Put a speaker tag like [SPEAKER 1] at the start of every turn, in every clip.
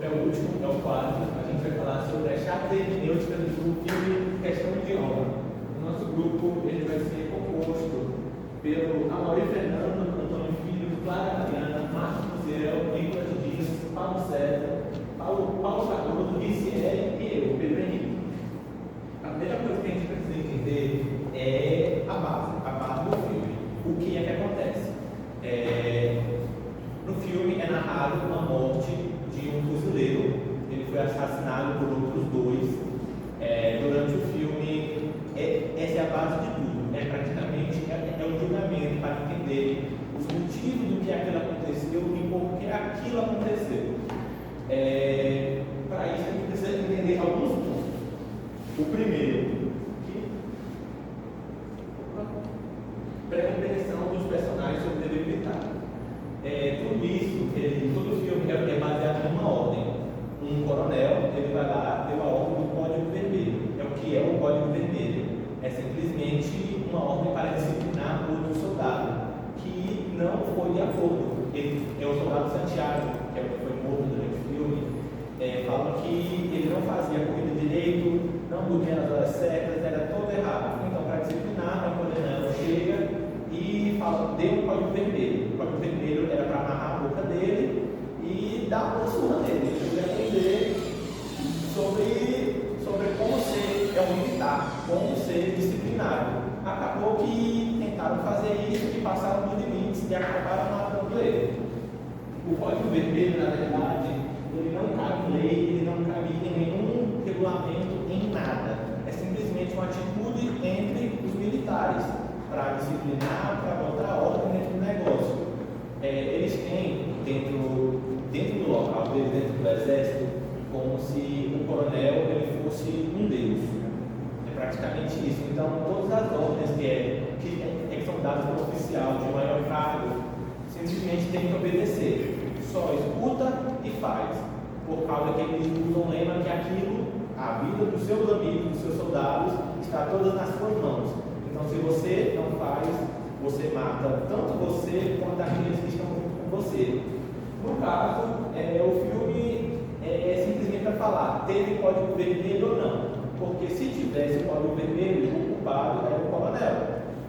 [SPEAKER 1] É o último, é o quarto. A gente vai falar sobre a chave hermenêutica do filme Questão de Honra. O nosso grupo ele vai ser composto pelo Amaury Fernando, Antônio Filho, Clara Mariana, Marcos Muziel, Nicolas Dias, Paulo César, Paulo Cardoso, Ricieri e eu, Pedro Henrique. A primeira coisa que a gente precisa entender é a base do filme. O que é que acontece? No filme é narrado a morte de um fuzileiro. Ele foi assassinado por outros dois. Durante o filme, essa é a base de tudo. Praticamente o julgamento para entender os motivos do que aquilo aconteceu e por que aquilo aconteceu. Para isso, a gente precisa entender alguns pontos. O primeiro, pré-compreensão dos personagens sobre o dever militar. Tudo isso, todo o filme é baseado numa ordem. Um coronel, ele vai lá, deu a ordem do Código Vermelho. O que é o Código Vermelho? É simplesmente uma ordem para disciplinar outro soldado que não foi de acordo. Ele é o soldado Santiago, que é o que foi morto durante o filme. Falam que ele não fazia a corrida direito, não dormia nas horas certas, era todo errado. Então, para disciplinar, a coordenadora chega e fala, deu um Código Vermelho. O Código Vermelho era para amarrar a boca dele e dar uma surra nele. Ele aprender sobre como ser um militar, como ser disciplinado. Acabou que tentaram fazer isso e passaram dos limites e acabaram matando ele. O Código Vermelho, na verdade, ele não cabe em lei, ele não cabe em nenhum regulamento, em nada. É simplesmente uma atitude entre os militares para disciplinar, para botar ordem dentro do negócio. Eles têm dentro do local deles, dentro do exército, como se um coronel ele fosse um deus. É praticamente isso. Então, todas as ordens que são dadas para o oficial de maior cargo, simplesmente tem que obedecer. Só escuta e faz. Por causa que eles usam o lema que a vida dos seus amigos, dos seus soldados, está todas nas suas mãos. Então, se você não faz, você mata tanto você quanto aqueles que estão com você. No caso, o filme é simplesmente para falar, teve Código Vermelho ou não. Porque se tivesse Código Vermelho, o culpado era o coronel.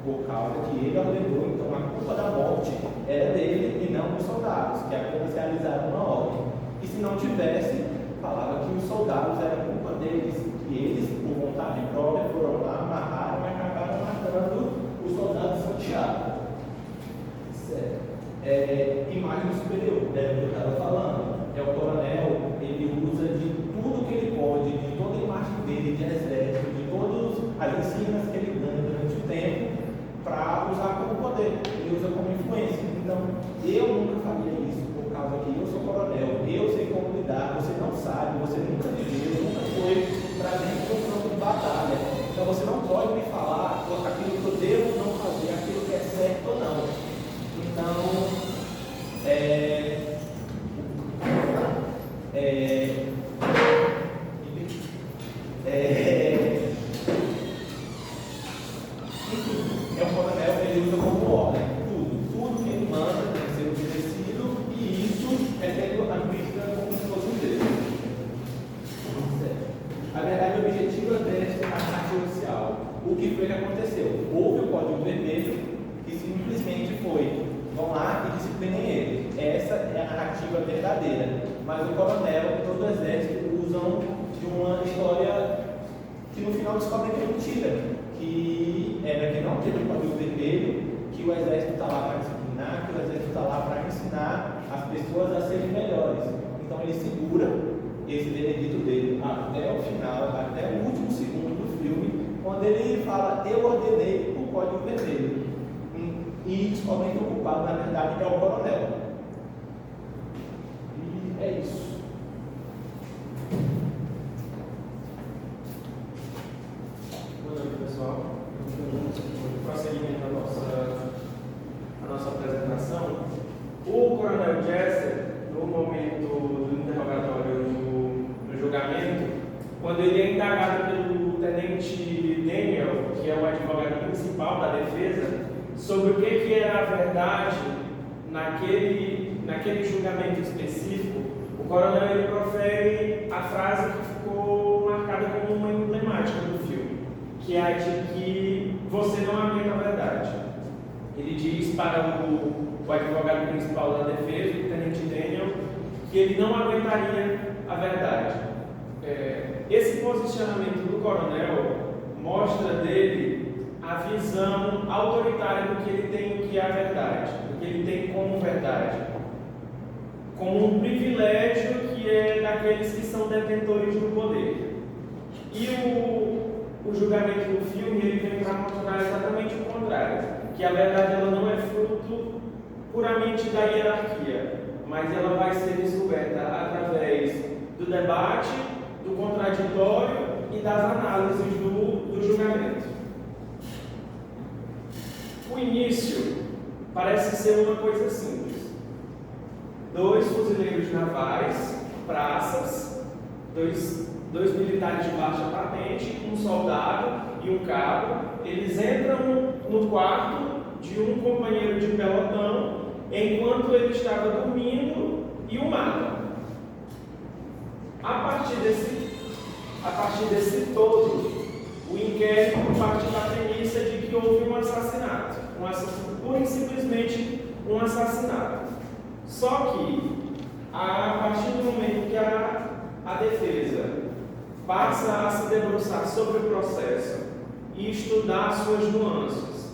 [SPEAKER 1] Por causa que ele ordenou, então a culpa da morte era dele e não dos soldados, que apenas realizaram uma ordem. E se não tivesse, falava que os soldados eram culpa deles, que eles, por vontade própria, foram lá, amarraram e acabaram matando o soldado Santiago. Imagem superior, é o que eu estava falando. O coronel, ele usa de tudo que ele pode, de toda a imagem dele, de exército, de todas as ensinas que ele ganha durante o tempo, para usar como poder, ele usa como influência. Então, eu nunca faria isso, por causa que eu sou coronel, eu sei como lidar, você não sabe, você nunca viveu, nunca foi para dentro de um campo de batalha. Então, você não pode me falar aquilo que eu devo não fazer, aquilo que é certo ou não. Então, o coronel, ele usa como ordem tudo que ele manda tem que ser obedecido, e isso é tendo a vista como se fosse um Deus. A verdade objetiva desta parte oficial, o que foi que aconteceu? Houve o Código Vermelho, que simplesmente foi, vão lá e disciplinem ele. Essa é a narrativa verdadeira. Mas o coronel e todo o exército usam de uma história que no final descobrem que é mentira. Que era que não teve o Código Vermelho, que o exército está lá para disciplinar, que o exército está lá para ensinar as pessoas a serem melhores. Então ele segura esse veredito dele até o final, até o último segundo do filme, quando ele fala, eu ordenei o Código Vermelho. E descobrem que o culpado, na verdade, é o coronel. E é isso.
[SPEAKER 2] Boa noite, pessoal. No prosseguimento da nossa apresentação, o coronel Jesser, no momento do interrogatório no julgamento, quando ele é indagado pelo tenente Daniel, que é o advogado principal da defesa, sobre o que era a verdade naquele julgamento específico, o coronel ele profere a frase que ficou marcada como uma emblemática do filme, que é a de que você não aguenta a verdade. Ele diz para o advogado principal da defesa, o tenente Daniel, que ele não aguentaria a verdade. Esse posicionamento do coronel mostra dele a visão autoritária do que ele tem, o que é a verdade, do que ele tem como verdade, como um privilégio que é daqueles que são detentores do poder. E o julgamento do filme ele vem para mostrar exatamente o contrário, que a verdade ela não é fruto puramente da hierarquia, mas ela vai ser descoberta através do debate, do contraditório e das análises do julgamento. O início parece ser uma coisa simples. 2 fuzileiros navais, praças, dois militares de baixa patente, um soldado e um cabo, eles entram no quarto de um companheiro de pelotão enquanto ele estava dormindo e o matam. A partir desse todo, o inquérito parte da premissa de que houve um assassinato, pura e simplesmente um assassinato. Só que, a partir do momento que a defesa passa a se debruçar sobre o processo e estudar suas nuances,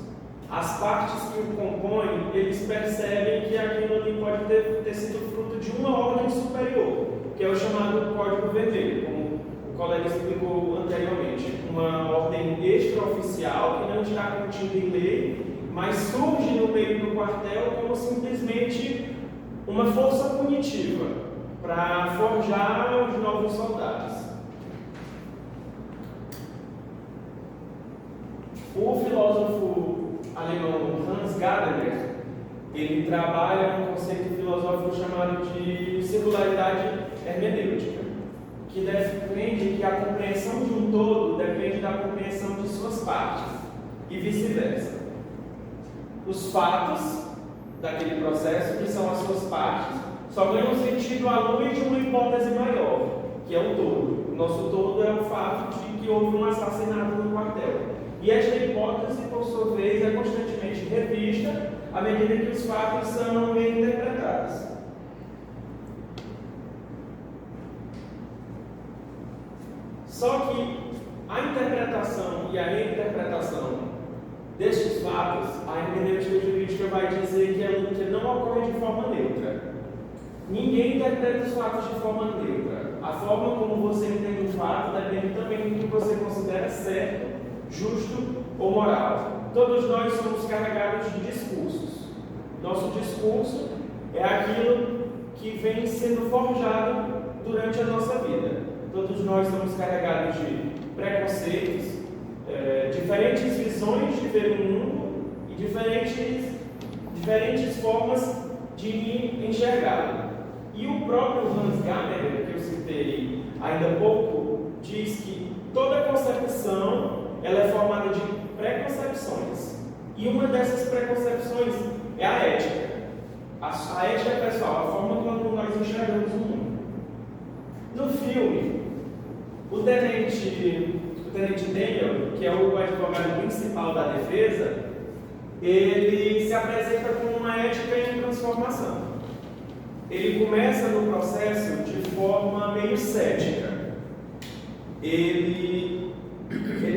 [SPEAKER 2] as partes que o compõem, eles percebem que aquilo ali pode ter sido fruto de uma ordem superior, que é o chamado Código Vermelho, como o colega explicou anteriormente. Uma ordem extraoficial que não está contida em lei, mas surge no meio do quartel como simplesmente uma força punitiva para forjar os novos soldados. O filósofo alemão Hans Gadamer, ele trabalha um conceito filosófico chamado de singularidade hermenêutica, que defende que a compreensão de um todo depende da compreensão de suas partes, e vice-versa. Os fatos daquele processo, que são as suas partes, só ganham sentido à luz de uma hipótese maior, que é o todo. O nosso todo é o fato de que houve um assassinato no quartel. E esta hipótese, por sua vez, é constantemente revista à medida que os fatos são reinterpretados. Só que a interpretação e a reinterpretação destes fatos, a hermenêutica jurídica vai dizer que não ocorre de forma neutra. Ninguém interpreta os fatos de forma neutra. A forma como você entende o fato depende também do que você considera certo, justo ou moral. Todos nós somos carregados de discursos. Nosso discurso é aquilo que vem sendo forjado durante a nossa vida. Todos nós somos carregados de preconceitos, diferentes visões de ver o mundo e diferentes formas de enxergá-lo. E o próprio Hans Gadamer, que eu citei ainda há pouco, diz que toda concepção ela é formada de preconcepções. E uma dessas preconcepções é a ética. A ética pessoal, a forma como nós enxergamos o mundo. No filme, o tenente Daniel, que é o advogado principal da defesa, ele se apresenta como uma ética em transformação. Ele começa no processo de forma meio cética. Ele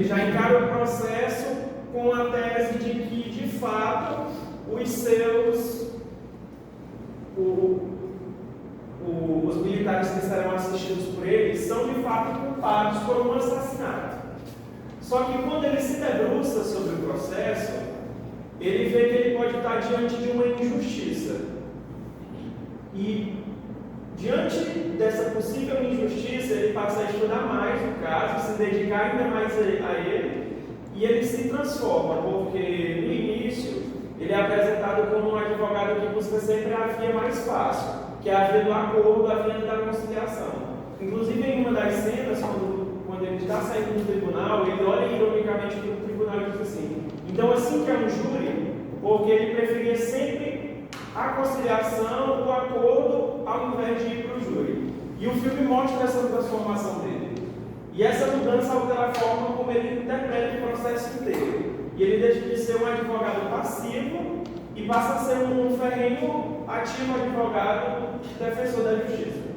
[SPEAKER 2] já encara o processo com a tese de que, de fato, os militares que serão assistidos por ele são, de fato, culpados por um assassinato. Só que, quando ele se debruça sobre o processo, ele vê que ele pode estar diante de uma injustiça. E, diante dessa possível injustiça, ele passa a estudar mais o caso, se dedicar ainda mais a ele, e ele se transforma, porque no início ele é apresentado como um advogado que busca sempre a via mais fácil, que é a via do acordo, a via da conciliação. Inclusive, em uma das cenas, quando ele está saindo do tribunal, ele olha ironicamente para o tribunal e diz assim: então, assim que é um júri, porque ele preferia sempre a conciliação, o acordo, ao invés de ir para o júri. E o filme mostra essa transformação dele. E essa mudança altera a forma como ele interpreta o processo inteiro. E ele deixa de ser um advogado passivo e passa a ser um ferrenho, ativo advogado defensor da justiça.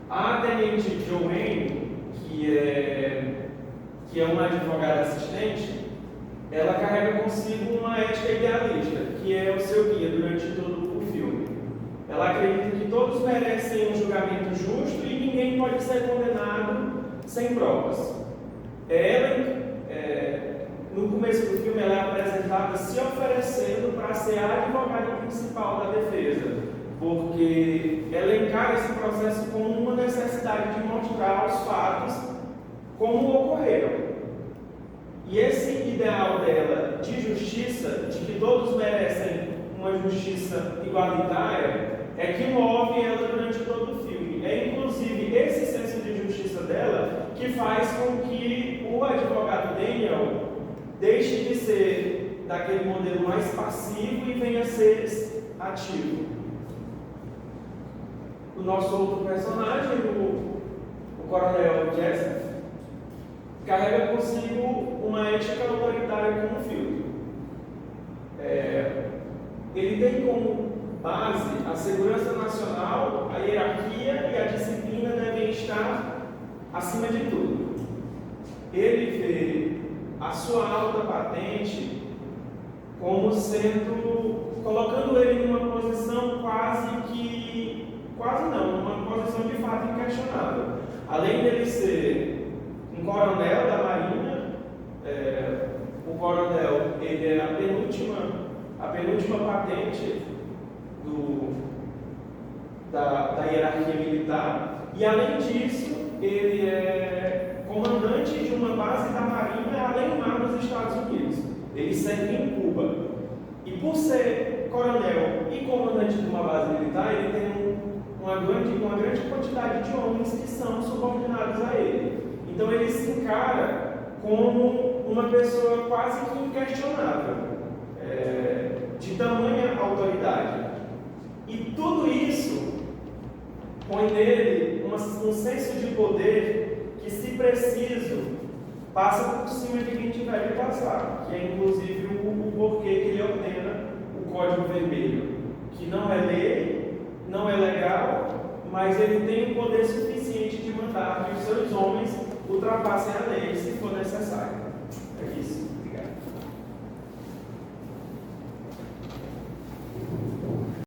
[SPEAKER 2] A tenente Joanne, que é uma advogada assistente, ela carrega consigo uma ética idealista, que é o seu guia durante todo o filme. Ela acredita que todos merecem um julgamento justo e ninguém pode ser condenado sem provas. No começo do filme, ela é apresentada se oferecendo para ser a advogada principal da defesa, porque ela encara esse processo como uma necessidade de mostrar os fatos como ocorreram. E esse ideal dela de justiça, de que todos merecem uma justiça igualitária, é que move ela durante todo o filme. É inclusive esse senso de justiça dela que faz com que o advogado Daniel deixe de ser daquele modelo mais passivo e venha a ser ativo. O nosso outro personagem, o coronel Jesse, carrega consigo uma ética autoritária como filho. Ele tem como base a segurança nacional, a hierarquia e a disciplina devem estar acima de tudo. Ele vê a sua alta patente como sendo, colocando ele numa posição uma posição de fato inquestionável. Além dele ser um coronel da Marinha, o coronel ele é a penúltima patente da hierarquia militar, e além disso, ele é comandante de uma base da Marinha além mar dos Estados Unidos. Ele serve em Cuba. E por ser coronel e comandante de uma base militar, ele tem uma grande quantidade de homens que são subordinados a ele. Então ele se encara como uma pessoa quase que inquestionável, de tamanha autoridade. E tudo isso põe nele um senso de poder que, se preciso, passa por cima de quem tiver de passar, que é inclusive o porquê que ele ordena o Código Vermelho, que não é lei, não é legal, mas ele tem o poder suficiente de mandar que os seus homens ultrapassem a lei se for necessário. É isso.